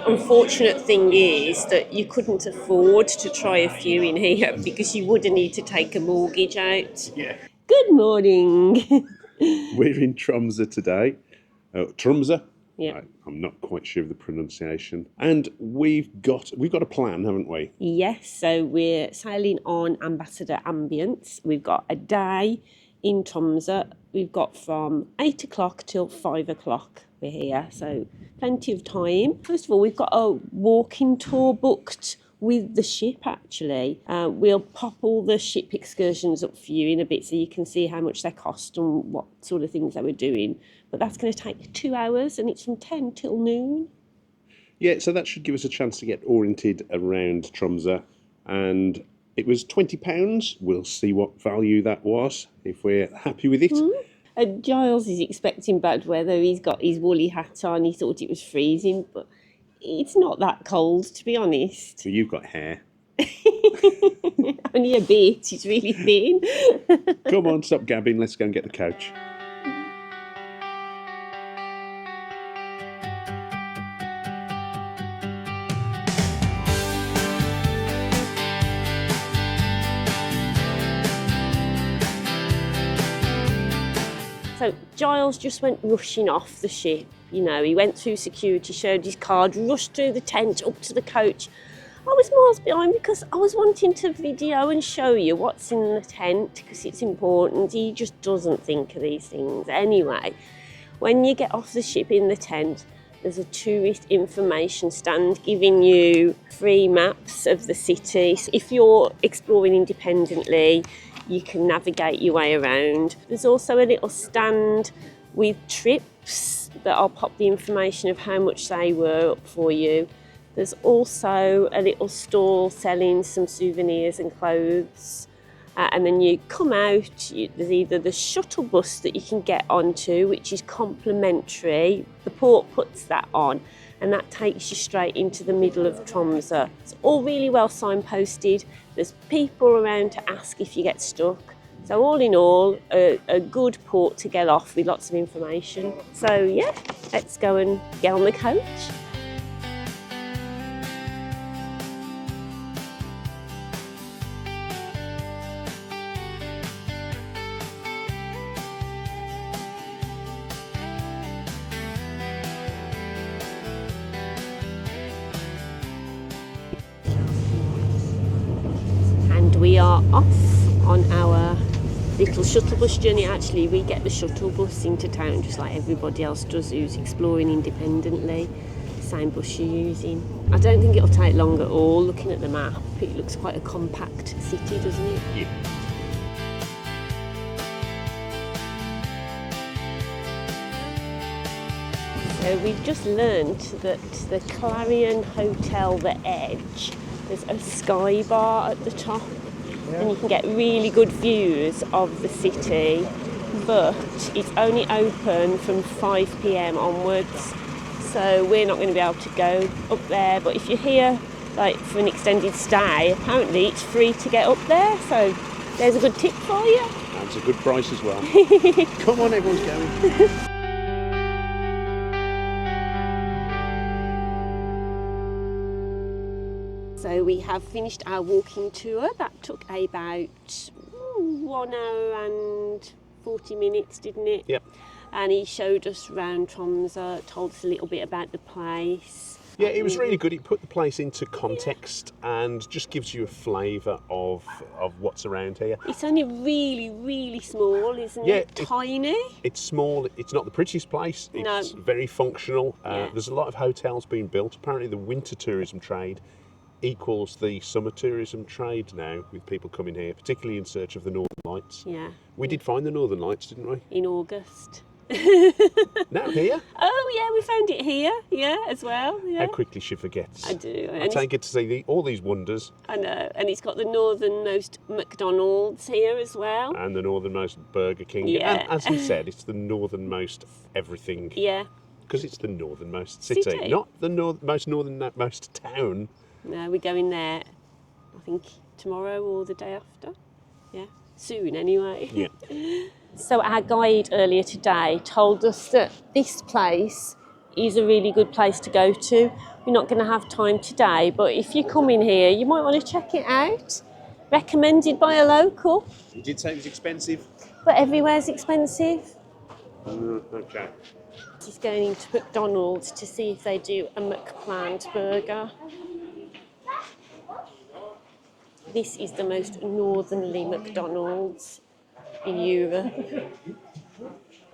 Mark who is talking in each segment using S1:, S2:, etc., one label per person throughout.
S1: unfortunate thing is that you couldn't afford to try a few in here because you would need to take a mortgage out.
S2: Yeah.
S1: Good morning.
S2: We're in Tromso today. Tromso?
S1: Yeah.
S2: I'm not quite sure of the pronunciation. And we've got a plan, haven't we?
S1: Yes, so we're sailing on Ambassador Ambience. We've got a day in Tromso. We've got from 8 o'clock till 5 o'clock. We're here, so plenty of time. First of all, we've got a walking tour booked with the ship, actually. We'll pop all the ship excursions up for you in a bit so you can see how much they cost and what sort of things they were doing. But that's going to take 2 hours and it's from 10 till noon.
S2: Yeah, so that should give us a chance to get oriented around Tromso. And it was £20. We'll see what value that was, if we're happy with it.
S1: Giles is expecting bad weather. He's got his woolly hat on. He thought it was freezing, but it's not that cold, to be honest.
S2: So you've got hair.
S1: Only a bit. It's really thin.
S2: Come on, stop gabbing. Let's go and get the coach.
S1: So Giles just went rushing off the ship. You know, he went through security, showed his card, rushed through the tent up to the coach. I was miles behind because I was wanting to video and show you what's in the tent because it's important. He just doesn't think of these things. Anyway, when you get off the ship in the tent, there's a tourist information stand giving you free maps of the city. So if you're exploring independently, you can navigate your way around. There's also a little stand with trips that I'll pop the information of how much they were up for you. There's also a little stall selling some souvenirs and clothes. And then you come out, there's either the shuttle bus that you can get onto, which is complimentary. The port puts that on, and that takes you straight into the middle of Tromso. It's all really well signposted. There's people around to ask if you get stuck. So all in all, a good port to get off with lots of information. So yeah, let's go and get on the coach. We are off on our little shuttle bus journey. Actually, we get the shuttle bus into town just like everybody else does who's exploring independently. Same bus you're using. I don't think it'll take long at all. Looking at the map, it looks quite a compact city, doesn't it?
S2: Yeah.
S1: So we've just learnt that the Clarion Hotel, The Edge, there's a sky bar at the top. And you can get really good views of the city, but it's only open from 5 p.m. onwards, so we're not going to be able to go up there. But if you're here like for an extended stay, apparently it's free to get up there, so there's a good tip for you.
S2: That's a good price as well. Come on, everyone's going.
S1: So we have finished our walking tour. That took about 1 hour and 40 minutes, didn't it?
S2: Yep.
S1: And he showed us around Tromso, told us a little bit about the place.
S2: Yeah, it was really good. It put the place into context and just gives you a flavour of what's around here.
S1: It's only really, really small, isn't it? Tiny.
S2: It's small. It's not the prettiest place. It's very functional. There's a lot of hotels being built. Apparently the winter tourism trade equals the summer tourism trade now, with people coming here, particularly in search of the Northern Lights.
S1: Yeah.
S2: We did find the Northern Lights, didn't we?
S1: In August.
S2: Now here?
S1: Oh yeah, we found it here, as well. Yeah.
S2: How quickly she forgets.
S1: I do.
S2: I take it to see all these wonders.
S1: I know, and it's got the northernmost McDonald's here as well.
S2: And the northernmost Burger King.
S1: Yeah.
S2: And as he said, it's the northernmost everything.
S1: Yeah.
S2: Because it's the northernmost city, not the most northernmost town.
S1: No, we're going there, I think, tomorrow or the day after. Yeah, soon anyway.
S2: Yeah.
S1: So our guide earlier today told us that this place is a really good place to go to. We're not going to have time today, but if you come in here, you might want to check it out. Recommended by a local.
S2: You did say it was expensive?
S1: But everywhere's expensive.
S2: Okay.
S1: Just going into McDonald's to see if they do a McPlant burger. This is the most northernly McDonald's in Europe.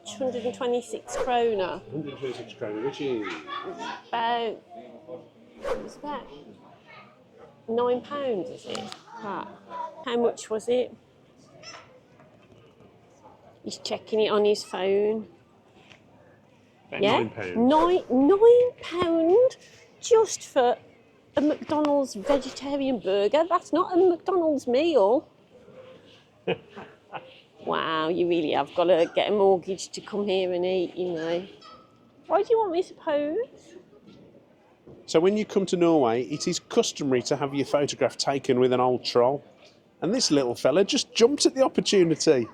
S1: 126 kroner.
S2: 126 kroner, which is
S1: about £9, is it? How much was it? He's checking it on his phone.
S2: about £9.
S1: £9 just for a McDonald's vegetarian burger. That's not a McDonald's meal. Wow, you really have got to get a mortgage to come here and eat, you know. Why do you want me to pose?
S2: So when you come to Norway, it is customary to have your photograph taken with an old troll. And this little fella just jumped at the opportunity.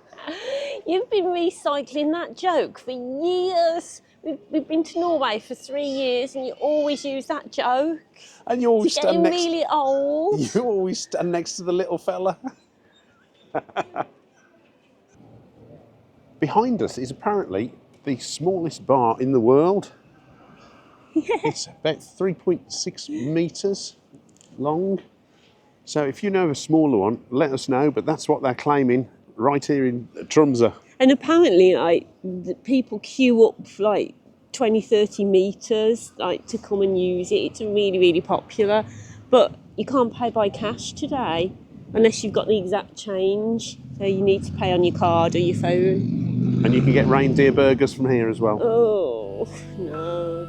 S1: You've been recycling that joke for years. We've been to Norway for 3 years and you always use that joke.
S2: And you always stand next.
S1: Really old.
S2: You always stand next to the little fella. Behind us is apparently the smallest bar in the world. Yeah. It's about 3.6 metres long. So if you know of a smaller one, let us know. But that's what they're claiming right here in Tromso.
S1: And apparently, like, the people queue up for like 20, 30 metres, like, to come and use it. It's really, really popular. But you can't pay by cash today unless you've got the exact change. So you need to pay on your card or your phone.
S2: And you can get reindeer burgers from here as well.
S1: Oh, no.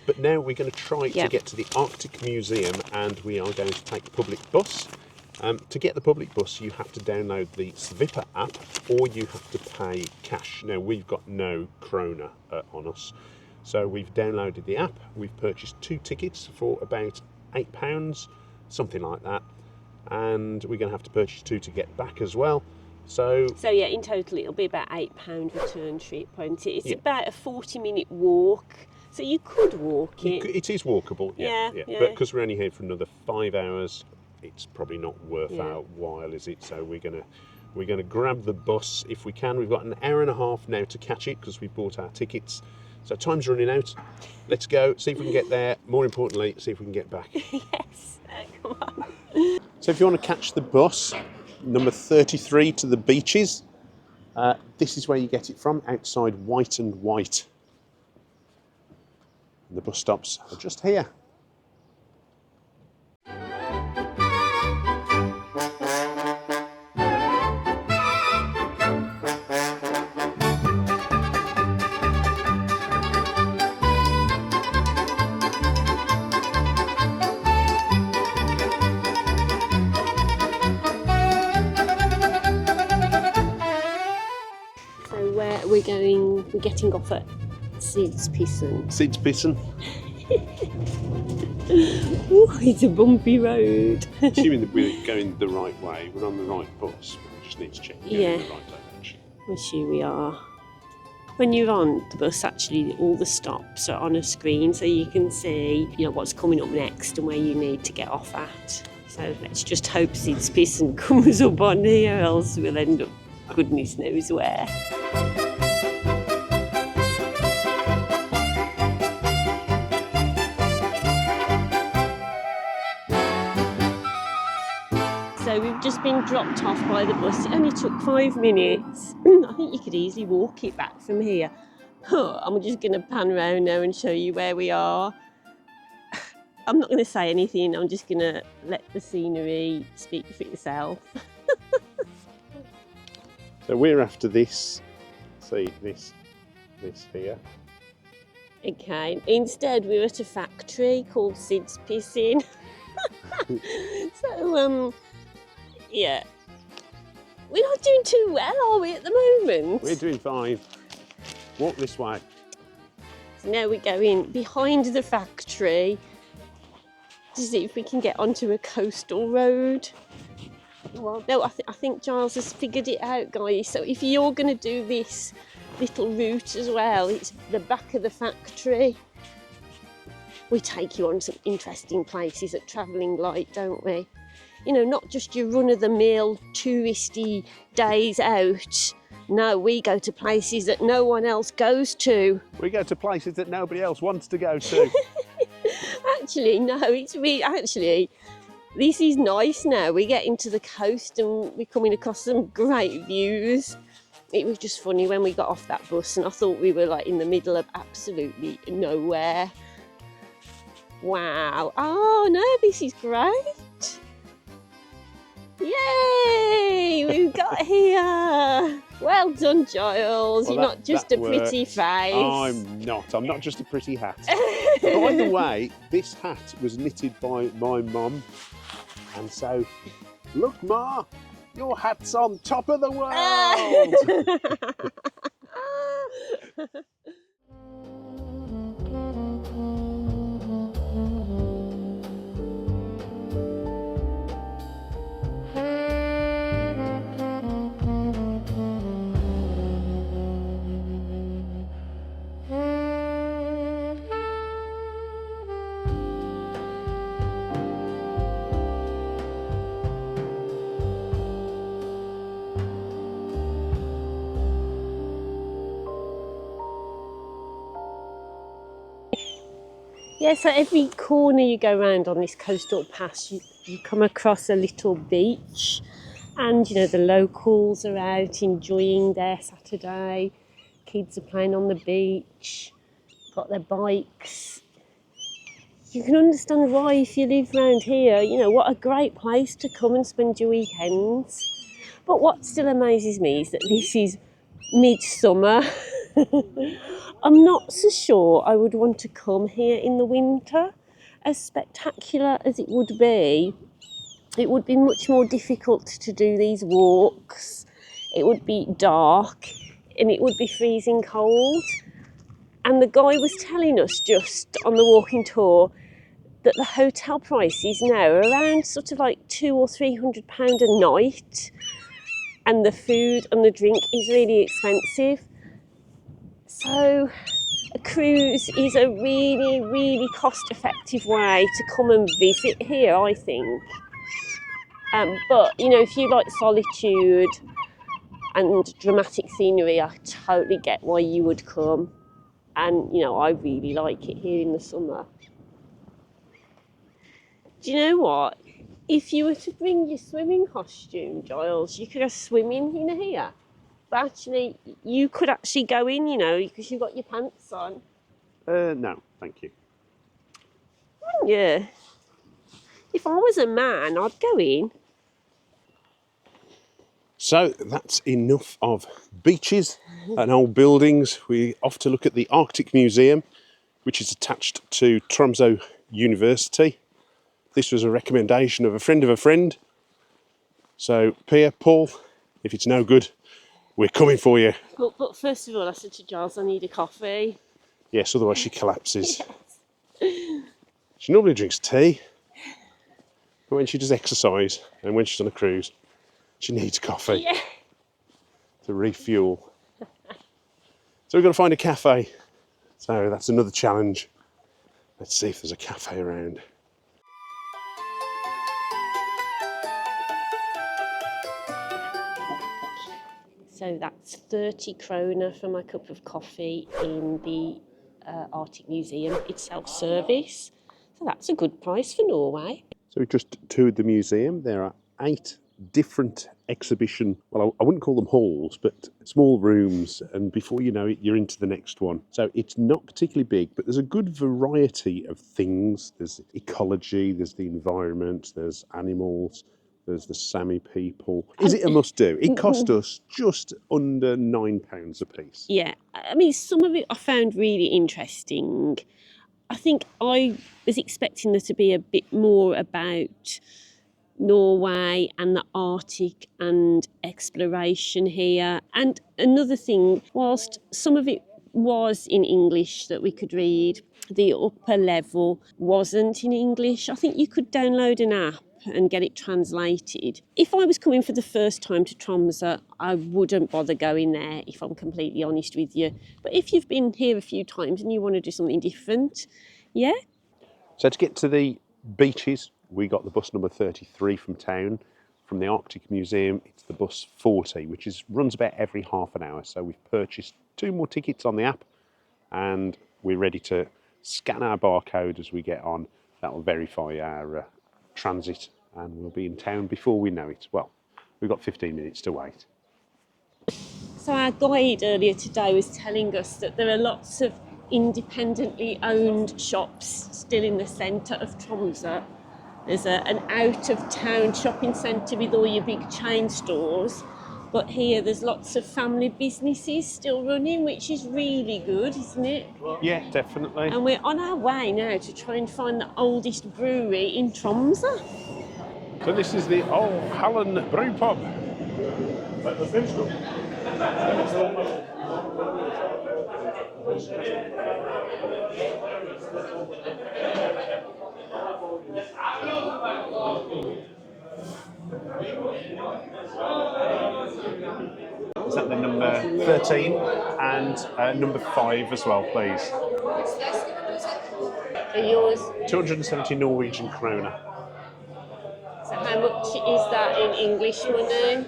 S2: But now we're going to try to get to the Arctic Museum, and we are going to take the public bus. To get the public bus, you have to download the Svipper app, or you have to pay cash. Now, we've got no krona on us. So we've downloaded the app, we've purchased 2 tickets for about £8, something like that. And we're going to have to purchase 2 to get back as well. So
S1: yeah, in total it'll be about £8 return trip, won't it? It's about a 40-minute walk. So you could walk it.
S2: It is walkable, yeah. But because we're only here for another 5 hours, it's probably not worth our while, is it? So we're gonna grab the bus if we can. We've got an hour and a half now to catch it because we've bought our tickets. So time's running out. Let's go, see if we can get there. More importantly, see if we can get back.
S1: Yes, come on.
S2: So if you want to catch the bus, number 33 to the beaches, this is where you get it from, outside White and White. And the bus stops are just here.
S1: We're getting off at Sidspissen.
S2: Sidspissen.
S1: Oh, it's a bumpy road.
S2: Assuming that we're going the right way, we're on the right bus, but we just need to check we're going in the right direction.
S1: I'm sure we are. When you're on the bus, actually, all the stops are on a screen, so you can see, what's coming up next and where you need to get off at. So let's just hope Sidspissen comes up on here, else we'll end up goodness knows where. So we've just been dropped off by the bus. It only took 5 minutes. I think you could easily walk it back from here. I'm just going to pan around now and show you where we are. I'm not going to say anything. I'm just going to let the scenery speak for itself.
S2: So we're after this. See, this here.
S1: Okay. Instead, we're at a factory called Sidspissen. So, yeah. We're not doing too well, are we, at the moment?
S2: We're doing fine. Walk this way.
S1: So now we're going behind the factory to see if we can get onto a coastal road. No, I think Giles has figured it out, guys. So if you're going to do this little route as well, it's the back of the factory. We take you on some interesting places at Travelling Light, don't we? You know, not just your run-of-the-mill touristy days out. No, we go to places that no one else goes to.
S2: We go to places that nobody else wants to go to.
S1: Actually, no, this is nice now. We get into the coast and we're coming across some great views. It was just funny when we got off that bus and I thought we were like in the middle of absolutely nowhere. Wow. Oh no, this is great. Yay, we've got here. Well done, Giles.
S2: Well,
S1: You're not just a pretty face.
S2: I'm not just a pretty hat. By the way, this hat was knitted by my mum. And so, look, Ma, your hat's on top of the world.
S1: Yeah, so every corner you go around on this coastal pass, you come across a little beach, and you know the locals are out enjoying their Saturday. Kids are playing on the beach, got their bikes. You can understand why, if you live around here, you know, what a great place to come and spend your weekends. But what still amazes me is that this is midsummer. I'm not so sure I would want to come here in the winter. As spectacular as it would be much more difficult to do these walks. It would be dark and it would be freezing cold. And the guy was telling us just on the walking tour that the hotel prices now are around sort of like £200 or £300 a night, and the food and the drink is really expensive. So a cruise is a really, really cost-effective way to come and visit here, I think. But, you know, if you like solitude and dramatic scenery, I totally get why you would come. And, you know, I really like it here in the summer. Do you know what? If you were to bring your swimming costume, Giles, you could go swimming in here. But actually, you could actually go in, you know, because you've got your pants on.
S2: No, thank you.
S1: Yeah. If I was a man, I'd go in.
S2: So that's enough of beaches and old buildings. We're off to look at the Arctic Museum, which is attached to Tromso University. This was a recommendation of a friend. So, Pia, Paul, if it's no good, we're coming for you.
S1: But first of all, I said to Giles, I need a coffee.
S2: Yes, otherwise she collapses. Yes. She normally drinks tea, but when she does exercise and when she's on a cruise, she needs coffee to refuel. So we've got to find a cafe. So that's another challenge. Let's see if there's a cafe around.
S1: So that's 30 kroner for my cup of coffee in the Arctic Museum. It's self-service, so that's a good price for Norway.
S2: So we just toured the museum. There are 8 different exhibition, well, I wouldn't call them halls, but small rooms, and before you know it, you're into the next one. So it's not particularly big, but there's a good variety of things. There's ecology, there's the environment, there's animals, there's the Sami people. Is it a must-do? It cost us just under £9 a piece.
S1: Yeah, I mean, some of it I found really interesting. I think I was expecting there to be a bit more about Norway and the Arctic and exploration here. And another thing, whilst some of it was in English that we could read. The upper level wasn't in English. I think you could download an app and get it translated. If I was coming for the first time to Tromso, I wouldn't bother going there, if I'm completely honest with you. But if you've been here a few times and you want to do something different, yeah.
S2: So to get to the beaches, we got the bus number 33 from town. From the Arctic Museum, it's the bus 40, which runs about every half an hour. So we've purchased 2 more tickets on the app, and we're ready to scan our barcode as we get on. That will verify our transit, and we'll be in town before we know it. Well, we've got 15 minutes to wait.
S1: So our guide earlier today was telling us that there are lots of independently owned shops still in the centre of Tromso. There's an out-of-town shopping centre with all your big chain stores, but here there's lots of family businesses still running, which is really good, isn't it?
S2: Yeah, definitely.
S1: And we're on our way now to try and find the oldest brewery in Tromso.
S2: So this is the Old Hallen Brew Pub. Is that the number 13 and number 5 as well, please?
S1: For yours,
S2: 270 Norwegian kroner.
S1: so how much is that in English money?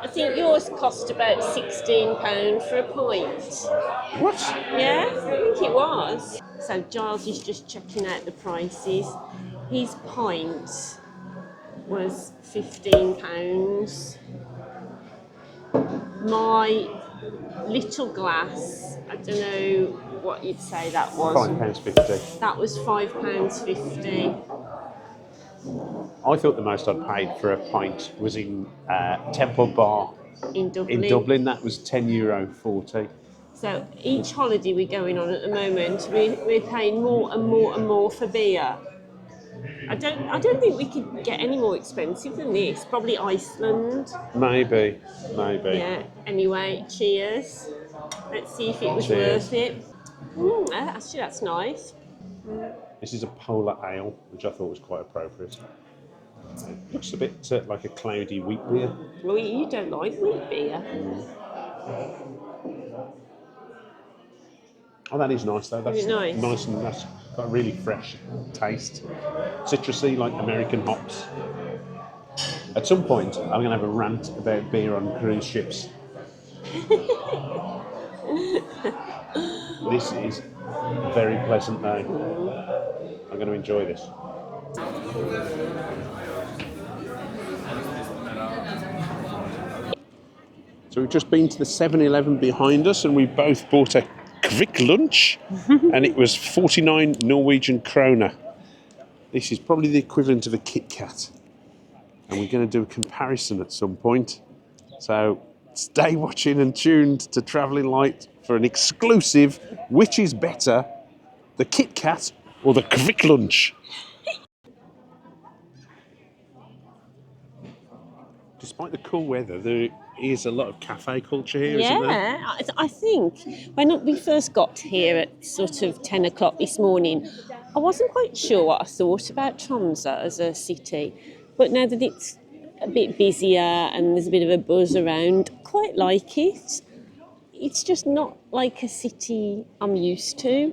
S1: I think yours cost about £16 for a pint.
S2: What?
S1: Yeah, I think it was. So Giles is just checking out the prices. His pint was £15. My little glass, I don't know what you'd say that was.
S2: £5.50.
S1: That was £5.50.
S2: I thought the most I'd paid for a pint was in Temple Bar
S1: In Dublin.
S2: in Dublin. That was €10.40.
S1: So each holiday we're going on at the moment, we're paying more and more and more for beer. I don't think we could get any more expensive than this. Probably Iceland.
S2: Maybe.
S1: Yeah. Anyway, cheers. Let's see if it was
S2: Cheers.
S1: worth it. Actually, that's nice.
S2: This is a polar ale, which I thought was quite appropriate. It looks a bit like a cloudy wheat beer.
S1: Well, you don't like wheat beer.
S2: Oh, that is nice though. That's
S1: Is it nice?
S2: nice and that's got a really fresh taste. Citrusy, like American hops. At some point, I'm going to have a rant about beer on cruise ships. This is very pleasant though. I'm going to enjoy this. So we've just been to the 7-Eleven behind us and we both bought a Kvikk Lunsj and it was 49 Norwegian kroner. This is probably the equivalent of a KitKat. And we're going to do a comparison at some point. So stay watching and tuned to Travelling Light for an exclusive, which is better, the KitKat or the Kvikk Lunsj. Despite the cool weather, there is a lot of cafe culture here, isn't there?
S1: Yeah, I think when we first got here at sort of 10 o'clock this morning, I wasn't quite sure what I thought about Tromso as a city. But now that it's a bit busier and there's a bit of a buzz around, I quite like it. It's just not like a city I'm used to.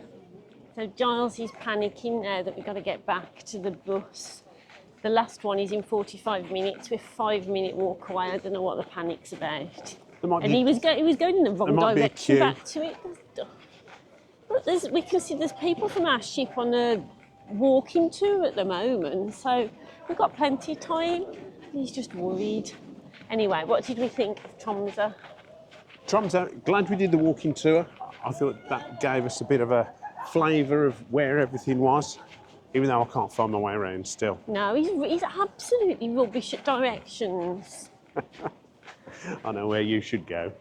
S1: So Giles is panicking now that we've got to get back to the bus. The last one is in 45 minutes. We're 5-minute walk away. I don't know what the panic's about. And he was going in the wrong direction back to it. But we can see there's people from our ship on a walking tour at the moment, so we've got plenty of time. He's just worried. Anyway, what did we think of Tromso?
S2: Tromso, glad we did the walking tour. I thought that gave us a bit of a flavour of where everything was. Even though I can't find my way around still.
S1: No, he's absolutely rubbish at directions.
S2: I know where you should go.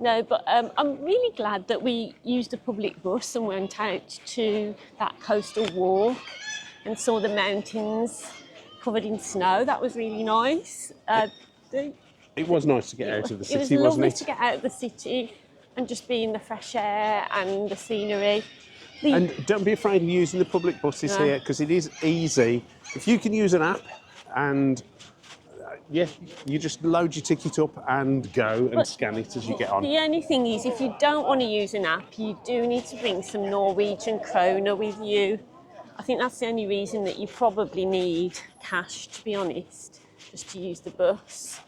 S1: No, but I'm really glad that we used a public bus and went out to that coastal walk and saw the mountains covered in snow. That was really nice.
S2: It was nice to get out of the city, wasn't it?
S1: It was lovely to get out of the city. and just be in the fresh air and the scenery.
S2: And don't be afraid of using the public buses here, because it is easy. If you can use an app and yeah, you just load your ticket up and go and scan it as you get on.
S1: The only thing is, if you don't want to use an app, you do need to bring some Norwegian kroner with you. I think that's the only reason that you probably need cash, to be honest, just to use the bus.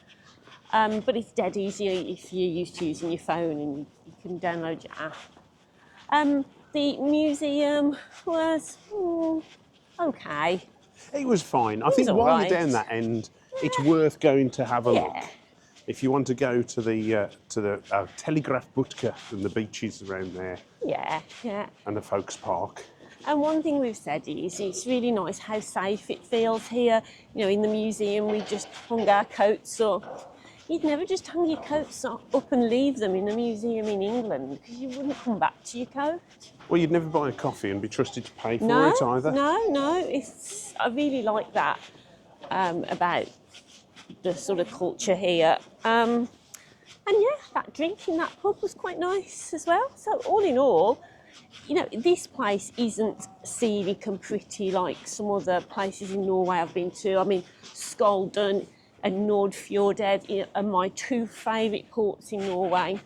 S1: But it's dead easy if you're used to using your phone and you can download your app. The museum was okay.
S2: It was fine. I think while you're down that end, it's worth going to have a look. If you want to go to the Telegrafbutke and the beaches around there.
S1: Yeah.
S2: And the Folks Park.
S1: And one thing we've said is it's really nice how safe it feels here. You know, in the museum we just hung our coats up. You'd never just hang your coats up and leave them in a museum in England, because you wouldn't come back to your coat.
S2: Well, you'd never buy a coffee and be trusted to pay for it either.
S1: No. I really like that about the sort of culture here. And yeah, that drink in that pub was quite nice as well. So all in all, you know, this place isn't scenic and pretty like some other places in Norway I've been to. I mean, Skolden and Nordfjordeid are my two favourite ports in Norway.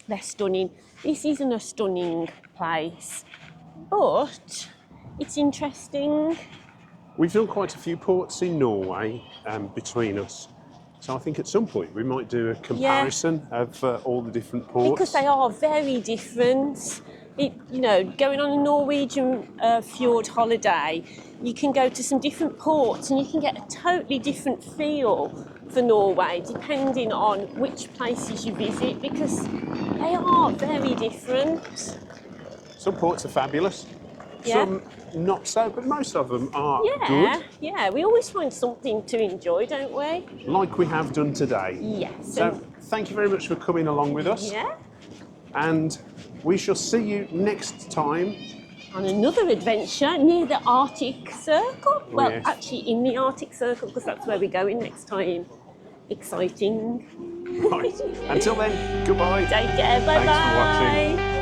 S1: They're stunning. This isn't a stunning place, but it's interesting.
S2: We've done quite a few ports in Norway between us. So I think at some point we might do a comparison of all the different ports.
S1: Because they are very different. You know, going on a Norwegian fjord holiday, you can go to some different ports and you can get a totally different feel for Norway depending on which places you visit, because they are very different.
S2: Some ports are fabulous, some not so, but most of them are good.
S1: Yeah, we always find something to enjoy, don't we?
S2: Like we have done today.
S1: Yes.
S2: So thank you very much for coming along with us.
S1: Yeah.
S2: And we shall see you next time
S1: on another adventure near the Arctic Circle. Well, actually in the Arctic Circle, because that's where we're going next time. Exciting.
S2: Right. Until then, goodbye.
S1: Take care. Bye-bye.
S2: Thanks for watching.